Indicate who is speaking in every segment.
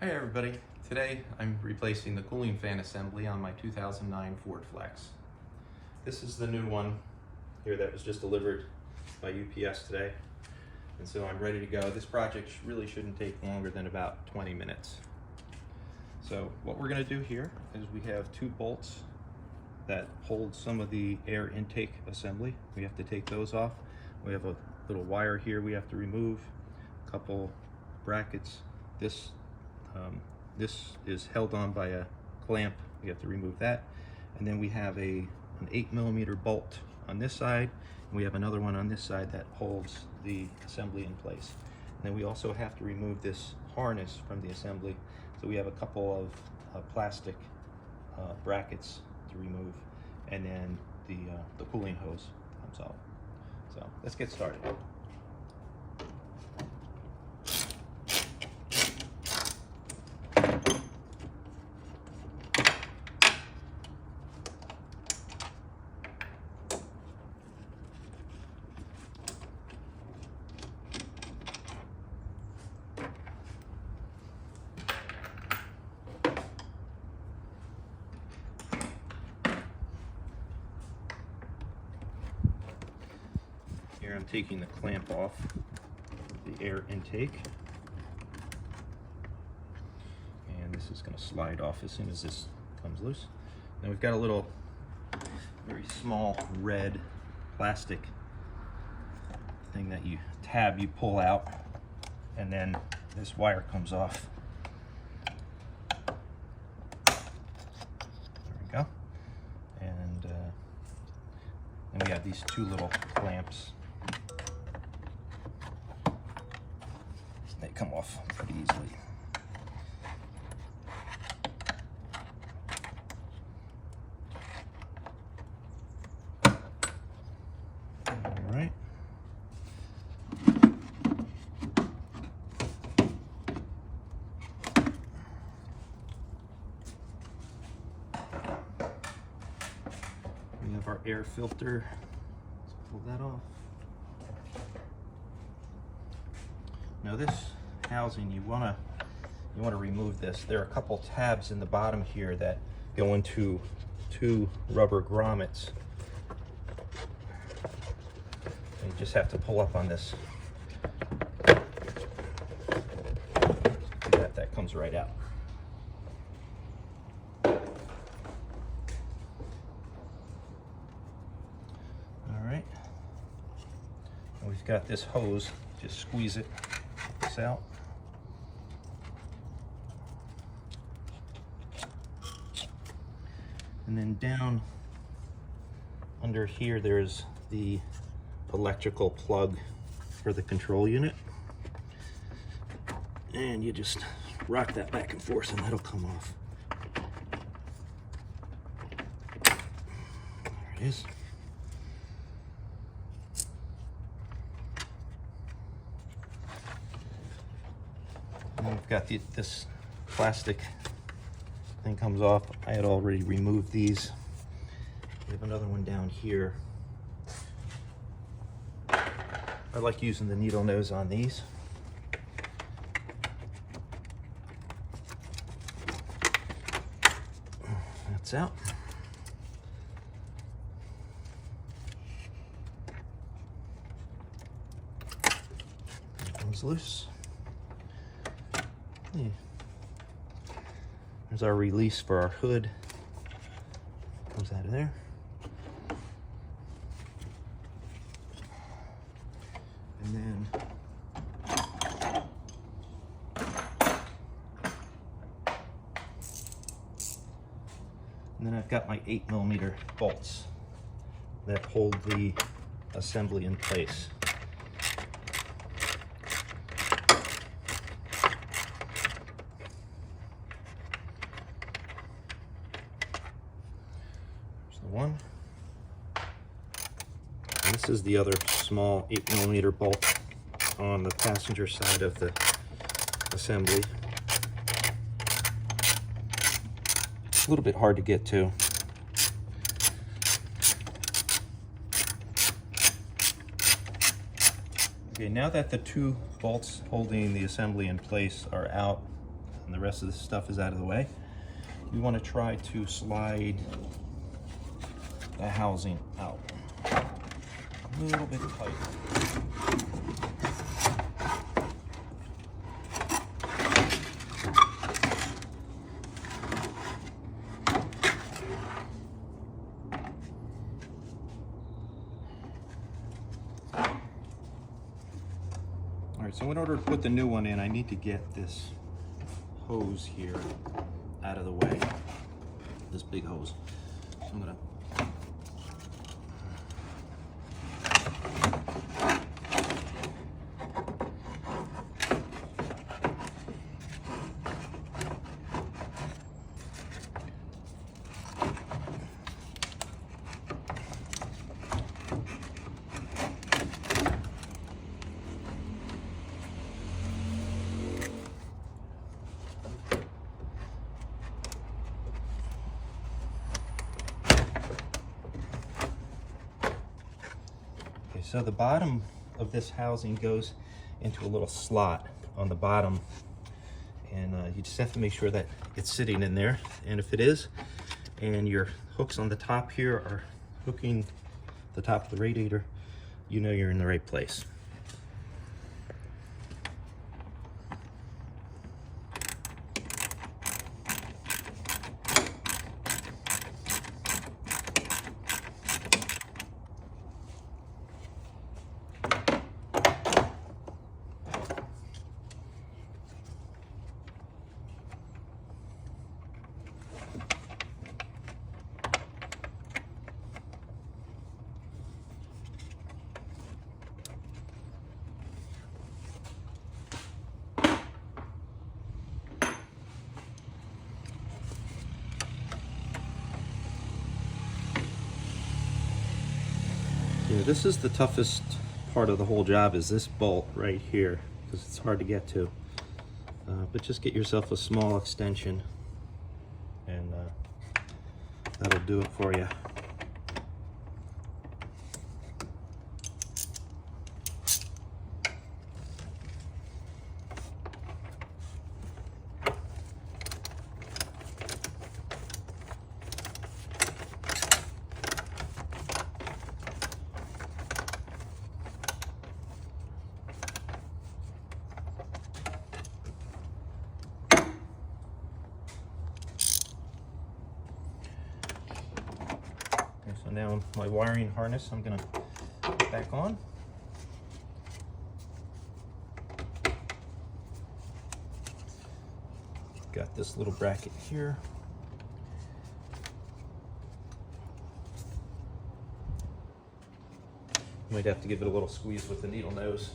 Speaker 1: Hey everybody, today I'm replacing the cooling fan assembly on my 2009 Ford Flex. This is the new one here that was just delivered by UPS today, and so I'm ready to go. This project really shouldn't take longer than about 20 minutes. So what we're going to do here is we have two bolts that hold some of the air intake assembly. We have to take those off. We have a little wire here we have to remove, a couple brackets. This is held on by a clamp. We have to remove that. And then we have an 8mm bolt on this side, and we have another one on this side that holds the assembly in place. And then we also have to remove this harness from the assembly. So we have a couple of plastic brackets to remove, and then the cooling hose comes off. So let's get started. Here I'm taking the clamp off the air intake, and this is going to slide off as soon as this comes loose. Now we've got a little very small red plastic thing that you pull out, and then this wire comes off. There we go. And then we have these two little clamps. They come off pretty easily. All right. We have our air filter. Let's pull that off. Now this housing, you want to remove this. There are a couple tabs in the bottom here that go into two rubber grommets. You just have to pull up on this. That comes right out. All right. And we've got this hose. Just squeeze it out. And then down under here there's the electrical plug for the control unit, and you just rock that back and forth and that'll come off. There it is. And we've got this plastic thing comes off. I had already removed these. We have another one down here. I like using the needle nose on these. That's out. That one's loose. There's our release for our hood. Comes out of there. And then I've got my 8mm bolts that hold the assembly in place. One. And this is the other small 8mm bolt on the passenger side of the assembly. It's a little bit hard to get to. Okay, now that the two bolts holding the assembly in place are out, and the rest of this stuff is out of the way, you want to try to slide the housing out a little bit tighter. All right, so in order to put the new one in, I need to get this hose here out of the way, this big hose. So I'm gonna so the bottom of this housing goes into a little slot on the bottom, and you just have to make sure that it's sitting in there. And if it is, and your hooks on the top here are hooking the top of the radiator, you know you're in the right place. Yeah, this is the toughest part of the whole job, is this bolt right here, because it's hard to get to. But just get yourself a small extension, and that'll do it for you. So now my wiring harness, I'm gonna put back on. Got this little bracket here. Might have to give it a little squeeze with the needle nose.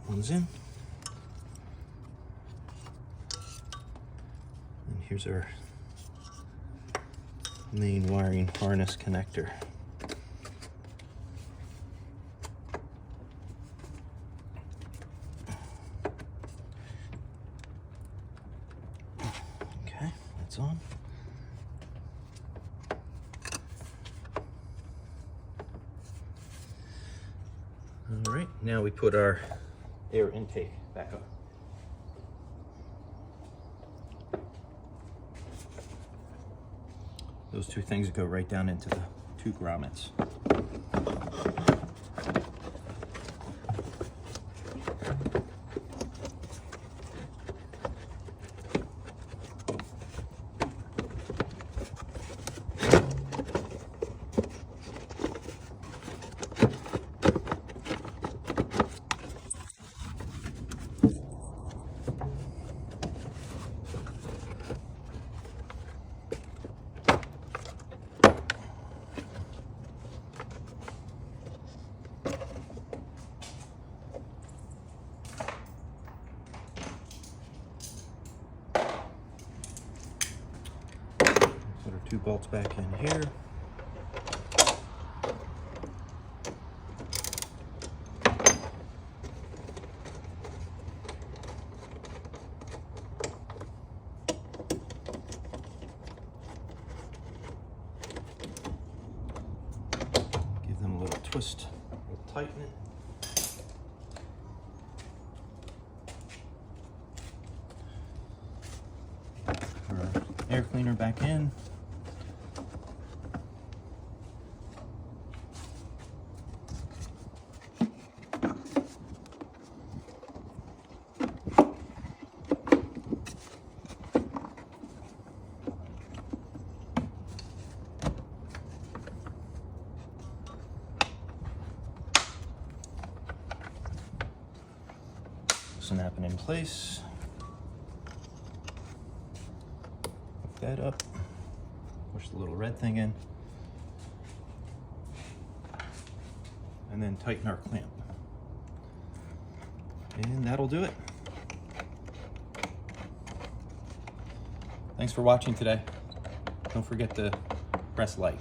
Speaker 1: One's in. And here's our main wiring harness connector. Okay, that's on. All right, now we put our air intake back up. Those two things go right down into the two grommets. Put our two bolts back in here. twist, we'll tighten it. Our air cleaner back in. Snapping in place. Hook that up. Push the little red thing in. And then tighten our clamp. And that'll do it. Thanks for watching today. Don't forget to press like.